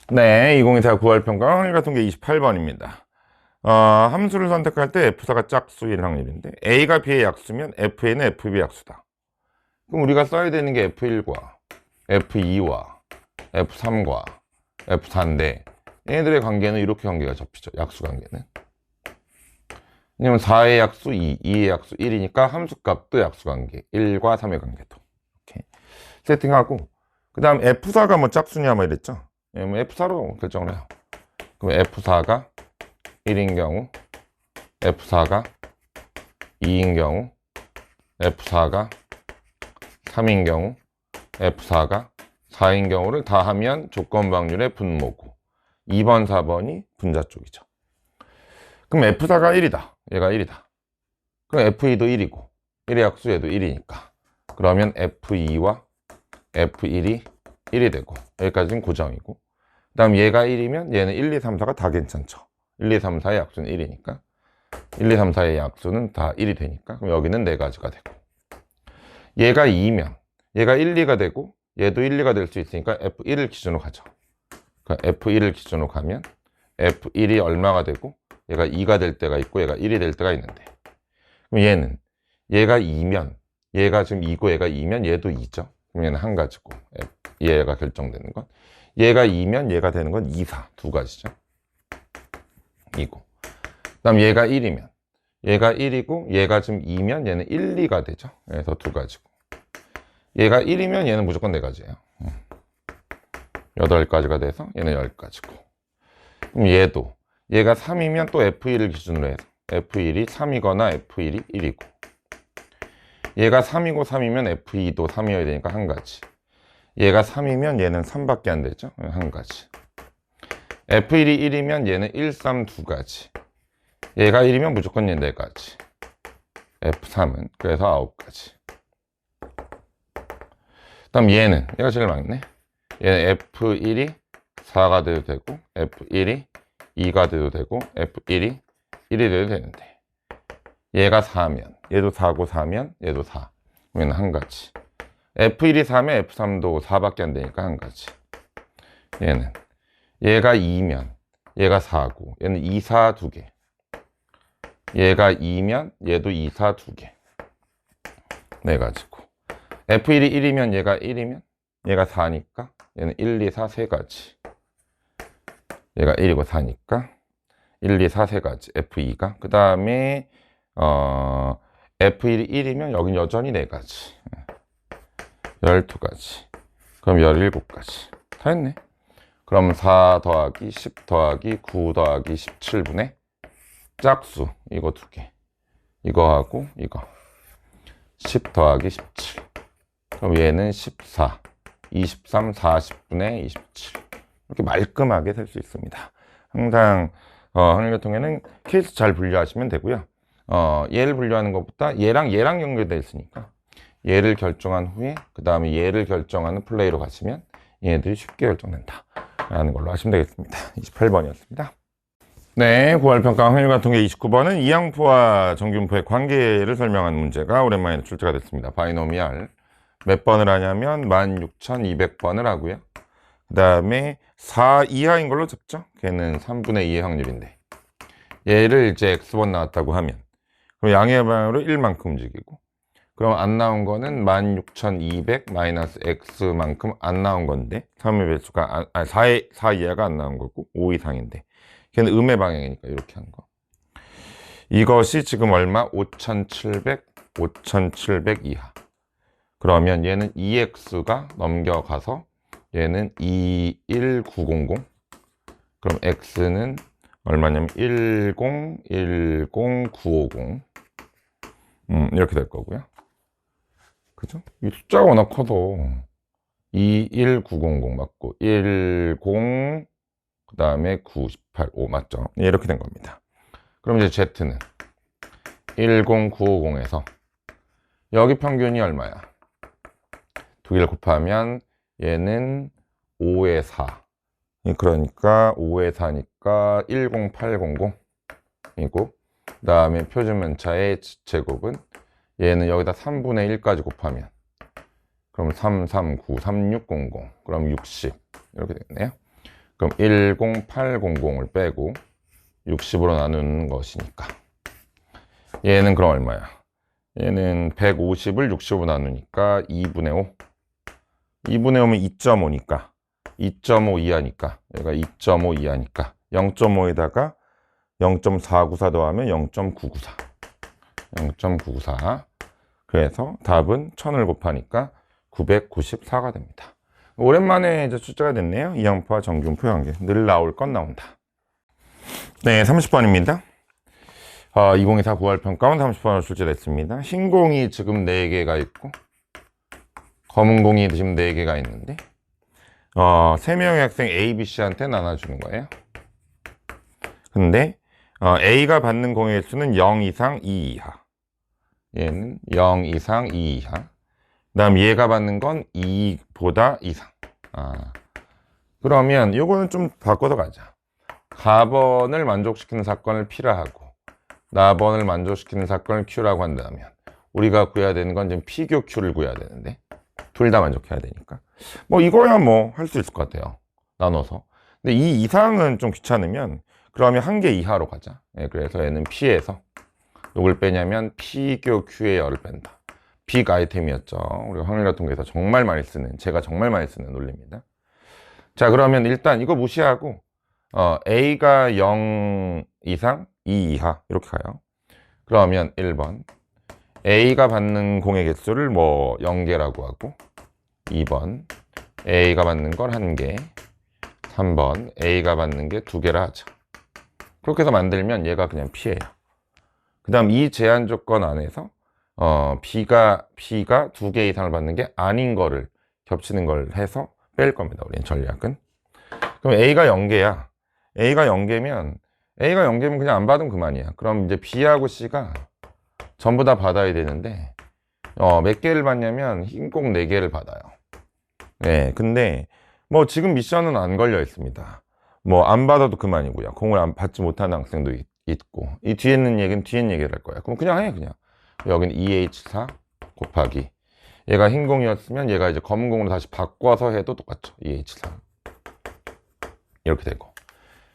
네, 2024 9월평가 확률가통계 28번입니다. 함수를 선택할 때 F4가 짝수일 확률인데 A가 B의 약수면 FA는 FB의 약수다. 그럼 우리가 써야 되는 게 F1과 F2와 F3과 F4인데 얘네들의 관계는 이렇게 관계가 잡히죠. 약수 관계는. 왜냐면 4의 약수 2, 2의 약수 1이니까 함수값도 약수 관계 1과 3의 관계도 이렇게 세팅하고, 그 다음 F4가 뭐 짝수냐 뭐 이랬죠. F4로 결정을 해요. 그럼 F4가 1인 경우, F4가 2인 경우, F4가 3인 경우, F4가 4인 경우를 다 하면 조건방률의 분모고 2번, 4번이 분자 쪽이죠. 그럼 F4가 1이다. 얘가 1이다. 그럼 F2도 1이고 1의 약수 얘도 1이니까 그러면 F2와 F1이 1이 되고 여기까지는 고정이고, 그 다음 얘가 1이면 얘는 1, 2, 3, 4가 다 괜찮죠. 1, 2, 3, 4의 약수는 1이니까 1, 2, 3, 4의 약수는 다 1이 되니까 그럼 여기는 4가지가 되고, 얘가 2면 얘가 1, 2가 되고 얘도 1, 2가 될 수 있으니까 F1을 기준으로 가죠. 그러니까 F1을 기준으로 가면 F1이 얼마가 되고 얘가 2가 될 때가 있고 얘가 1이 될 때가 있는데, 그럼 얘는 얘가 2면 얘가 지금 2고 얘가 2면 얘도 2죠. 그럼 얘는 한 가지고 얘가 결정되는 건 얘가 2면 얘가 되는 건 2, 4 두 가지죠. 이고 그 다음 얘가 1이면 얘가 1이고 얘가 지금 2면 얘는 1, 2가 되죠. 그래서 두 가지고 얘가 1이면 얘는 무조건 4가지예요. 8가지가 돼서 얘는 10가지고, 그럼 얘도 얘가 3이면 또 F1을 기준으로 해서 F1이 3이거나 F1이 1이고, 얘가 3이고 3이면 F2도 3이어야 되니까 한 가지, 얘가 3이면 얘는 3밖에 안 되죠. 한 가지. F1이 1이면 얘는 1, 3 두 가지, 얘가 1이면 무조건 얘 4가지, F3은 그래서 9가지. 그 다음 얘가 제일 많네. 얘는 F1이 4가 돼도 되고 F1이 2가 돼도 되고 F1이 1이 돼도 되는데, 얘가 4면 얘도 4고 4면 얘도 4, 그러면 한 가지. F1이 4면 F3도 4밖에 안 되니까 한 가지. 얘가 2면 얘가 4고 얘는 2, 4 2개, 얘가 2면 얘도 2, 4 2개, 4가지고 F1이 1이면 얘가 1이면 얘가 4니까 얘는 1, 2, 4 3가지, 얘가 1이고 4니까 1, 2, 4 3가지 F2가, 그 다음에 F1이 1이면 여긴 여전히 4가지, 12가지, 그럼 17가지 다 했네. 그럼 4 더하기 10 더하기 9 더하기 17분의 짝수 이거 2개, 이거하고 이거 10 더하기 17, 그럼 얘는 14, 23, 40분의 27 이렇게 말끔하게 셀 수 있습니다. 항상 확률계통에는 케이스 잘 분류하시면 되고요. 얘를 분류하는 것보다 얘랑 연결되어 있으니까 얘를 결정한 후에 그 다음에 얘를 결정하는 플레이로 가시면 얘네들이 쉽게 결정된다 라는 걸로 하시면 되겠습니다. 28번이었습니다. 네, 9월평가 확률계통계 29번은 이항포와 정균포의 관계를 설명하는 문제가 오랜만에 출제가 됐습니다. 바이노미알 몇 번을 하냐면 16,200번을 하고요. 그 다음에 4 이하인 걸로 잡죠. 걔는 3분의 2의 확률인데 얘를 이제 X번 나왔다고 하면 그럼 양의 방향으로 1만큼 움직이고, 그럼 안 나온 거는 16,200 마이너스 X만큼 안 나온 건데 3의 배수가 4 이하가 안 나온 거고 5 이상인데 걔는 음의 방향이니까 이렇게 한 거. 이것이 지금 얼마? 5,700 이하. 그러면 얘는 2x가 넘겨가서 얘는 21900, 그럼 x는 얼마냐면 1010950 이렇게 될 거고요. 그죠? 이 숫자가 워낙 커서 21900 맞고 10 그 다음에 985 맞죠? 이렇게 된 겁니다. 그럼 이제 z는 10950에서 여기 평균이 얼마야? 두 개를 곱하면 얘는 5의 4, 그러니까 5의 4니까 10800이고, 그 다음에 표준면차의 제곱은 얘는 여기다 3분의 1까지 곱하면 그럼 339, 3600, 그럼 60 이렇게 되겠네요. 그럼 10800을 빼고 60으로 나누는 것이니까 얘는 그럼 얼마야? 얘는 150을 60으로 나누니까 2분의 5. 2분의 5면 2.5니까 2.5 이하니까 얘가 2.5 이하니까 0.5에다가 0.494 더하면 0.994. 0.994. 그래서 답은 1000을 곱하니까 994가 됩니다. 오랜만에 이제 출제가 됐네요. 이항파 정균표 관계. 늘 나올 건 나온다. 네, 30번입니다. 2024 9월평가원 30번으로 출제됐습니다. 흰 공이 지금 4개가 있고 검은 공이 지금 4개가 있는데 3명의 학생 A, B, C한테 나눠주는 거예요. 근데 A가 받는 공의 수는 0 이상 2 이하. 얘는 0 이상 2 이하. 그 다음 얘가 받는 건 2보다 이상. 그러면 이거는 좀 바꿔서 가자. 가번을 만족시키는 사건을 P라 하고 나번을 만족시키는 사건을 Q라고 한다면 우리가 구해야 되는 건 지금 P교 Q를 구해야 되는데 둘 다 만족해야 되니까 뭐 이거야 뭐 할 수 있을 것 같아요. 나눠서. 근데 이 이상은 좀 귀찮으면 그러면 한 개 이하로 가자. 그래서 얘는 P에서 이걸 빼냐면 P교 Q의 열을 뺀다. 빅 아이템이었죠. 우리가 확률과 통계에서 정말 많이 쓰는, 제가 정말 많이 쓰는 논리입니다. 자, 그러면 일단 이거 무시하고 A가 0 이상 2 이하 이렇게 가요. 그러면 1번 A가 받는 공의 개수를 뭐 0개라고 하고 2번 A가 받는 걸 1개 3번 A가 받는 게 2개라 하죠. 그렇게 해서 만들면 얘가 그냥 P예요. 그 다음 이 제한 조건 안에서 B가 2개 이상을 받는 게 아닌 거를 겹치는 걸 해서 뺄 겁니다. 우리는 전략은. 그럼 A가 0개야. A가 0개면 그냥 안 받으면 그만이야. 그럼 이제 B하고 C가 전부 다 받아야 되는데 몇 개를 받냐면 흰 공 4개를 받아요. 네, 근데 뭐 지금 미션은 안 걸려 있습니다. 뭐 안 받아도 그만이고요. 공을 안 받지 못하는 학생도 있고 이 뒤에 있는 얘기는 뒤에 얘기를 할 거야. 그럼 그냥 해 그냥. 여기는 2H4 곱하기 얘가 흰 공이었으면 얘가 이제 검은 공으로 다시 바꿔서 해도 똑같죠. 2H4 이렇게 되고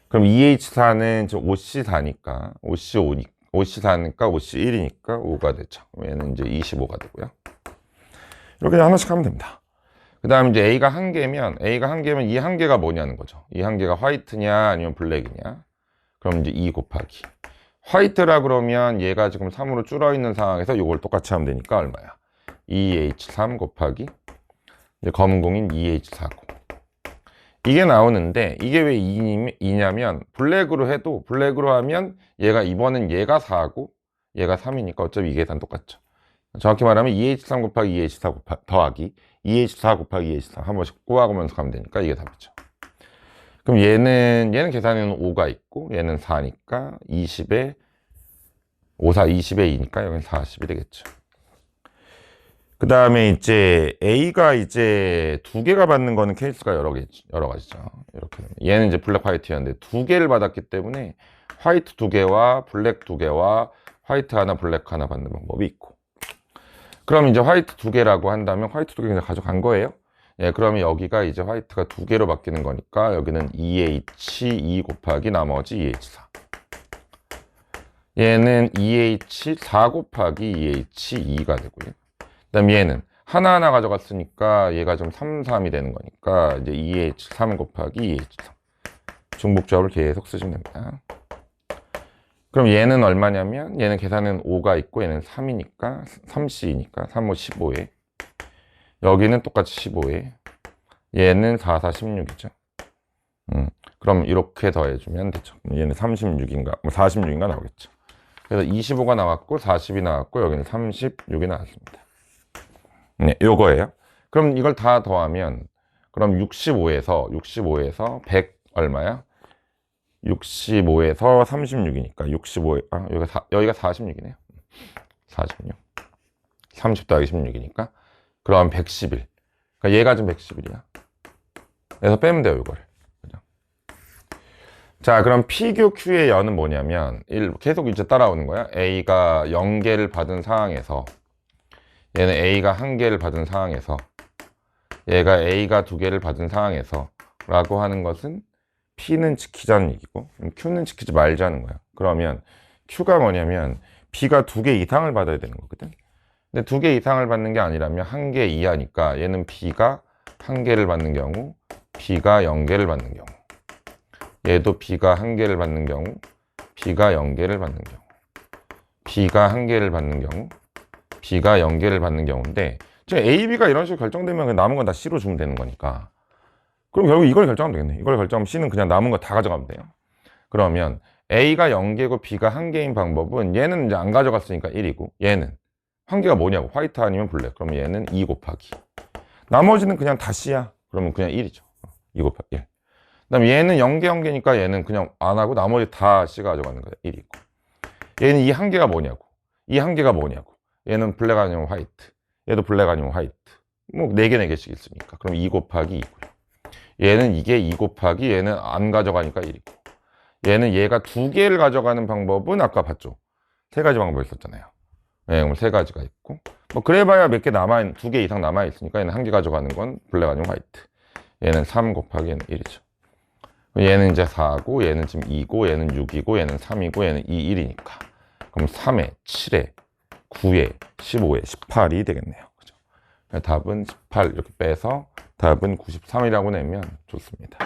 그럼 2H4는 지금 5C4니까 5C5니까 5C4니까 5C1이니까 5가 되죠. 얘는 이제 25가 되고요. 이렇게 하나씩 하면 됩니다. 그 다음 이제 A가 1개면 이 1개가 뭐냐는 거죠. 이 1개가 화이트냐 아니면 블랙이냐. 그럼 이제 2 곱하기 화이트라 그러면 얘가 지금 3으로 줄어 있는 상황에서 이걸 똑같이 하면 되니까 얼마야? 2H3 곱하기 이제 검은 공인 2H4고 이게 나오는데 이게 왜 2냐면 블랙으로 하면 이번엔 얘가 4고 얘가 3이니까 어차피 이 계산 똑같죠. 정확히 말하면 2H3 곱하기 2H4 더하기 2H4 곱하기 2H4 한 번씩 꼬아가면서 가면 되니까 이게 답이죠. 그럼 얘는 계산에는 5가 있고 얘는 4니까 20에 5, 4, 20에 2니까 여기는 40이 되겠죠. 그 다음에 이제 A가 이제 2개가 받는 거는 케이스가 여러 가지죠. 이렇게 얘는 이제 블랙 화이트였는데 2개를 받았기 때문에 화이트 2개와 블랙 2개와 화이트 하나 블랙 하나 받는 방법이 있고 그럼 이제 화이트 2개라고 한다면 화이트 2개 그냥 가져간 거예요. 예, 그러면 여기가 이제 화이트가 2개로 바뀌는 거니까 여기는 2H2 곱하기 나머지 2H4 얘는 2H4 곱하기 2H2가 되고요. 그 다음 얘는 하나하나 가져갔으니까 얘가 좀 3, 3이 되는 거니까 이제 2H3 곱하기 2H3 중복조합을 계속 쓰시면 됩니다. 그럼 얘는 얼마냐면 얘는 계산은 5가 있고 얘는 3이니까 3C니까 3, 5, 15에 여기는 똑같이 15에 얘는 4, 4, 16이죠. 그럼 이렇게 더해주면 되죠. 얘는 36인가 46인가 나오겠죠. 그래서 25가 나왔고 40이 나왔고 여기는 36이 나왔습니다. 네, 요거예요. 그럼 이걸 다 더하면 그럼 65에서 100 얼마야? 65에서 36이니까 65에 여기가 46이네요. 46 30 더하기 16이니까 그럼 111 그러니까 얘가 좀 111이야. 그래서 빼면 돼요 이거를. 그죠? 자 그럼 P교 Q의 연은 뭐냐면 계속 이제 따라오는 거야. A가 0개를 받은 상황에서 얘는 A가 1개를 받은 상황에서 얘가 A가 2개를 받은 상황에서 라고 하는 것은 P는 지키자는 얘기고 Q는 지키지 말자는 거야. 그러면 Q가 뭐냐면 B가 2개 이상을 받아야 되는 거거든. 근데 2개 이상을 받는 게 아니라면 1개 이하니까 얘는 B가 1개를 받는 경우, B가 0개를 받는 경우, 얘도 B가 1개를 받는 경우, B가 0개를 받는 경우, B가 1개를 받는 경우, B가 0개를 받는 경우인데 지금 A, B가 이런 식으로 결정되면 그냥 남은 건 다 C로 주면 되는 거니까 그럼 결국 이걸 결정하면 되겠네. 이걸 결정하면 C는 그냥 남은 거 다 가져가면 돼요. 그러면 A가 0개고 B가 1개인 방법은 얘는 이제 안 가져갔으니까 1이고 얘는 1개가 뭐냐고 화이트 아니면 블랙 그러면 얘는 2 곱하기 나머지는 그냥 다 C야. 그러면 그냥 1이죠. 2 곱하기 1. 그 다음에 얘는 0개 0개니까 얘는 그냥 안 하고 나머지 다 C가 가져가는 거야. 1이고 얘는 이 1개가 뭐냐고 이 1개가 뭐냐고 얘는 블랙 아니면 화이트 얘도 블랙 아니면 화이트 뭐 4개 4개씩 있으니까 그럼 2 곱하기 2고요. 얘는 이게 2 곱하기 얘는 안 가져가니까 1이고 얘는 얘가 2개를 가져가는 방법은 아까 봤죠. 3가지 방법이 있었잖아요. 네, 그럼 3가지가 있고 뭐 그래봐야 몇 개 남아있는 2개 이상 남아있으니까 얘는 1개 가져가는 건 블랙 아니면 화이트 얘는 3 곱하기 얘는 1이죠. 얘는 이제 4고 얘는 지금 2고 얘는 6이고 얘는 3이고 얘는 2, 1이니까 그럼 3에 7에 9에 15에 18이 되겠네요. 그죠? 답은 18 이렇게 빼서 답은 93이라고 내면 좋습니다.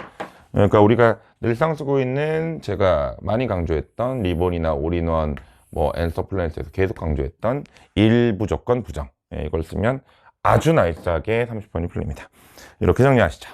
그러니까 우리가 늘상 쓰고 있는 제가 많이 강조했던 리본이나 올인원 뭐 앤서플랜스에서 계속 강조했던 일부조건 부정 이걸 쓰면 아주 나이스하게 30번이 풀립니다. 이렇게 정리하시죠.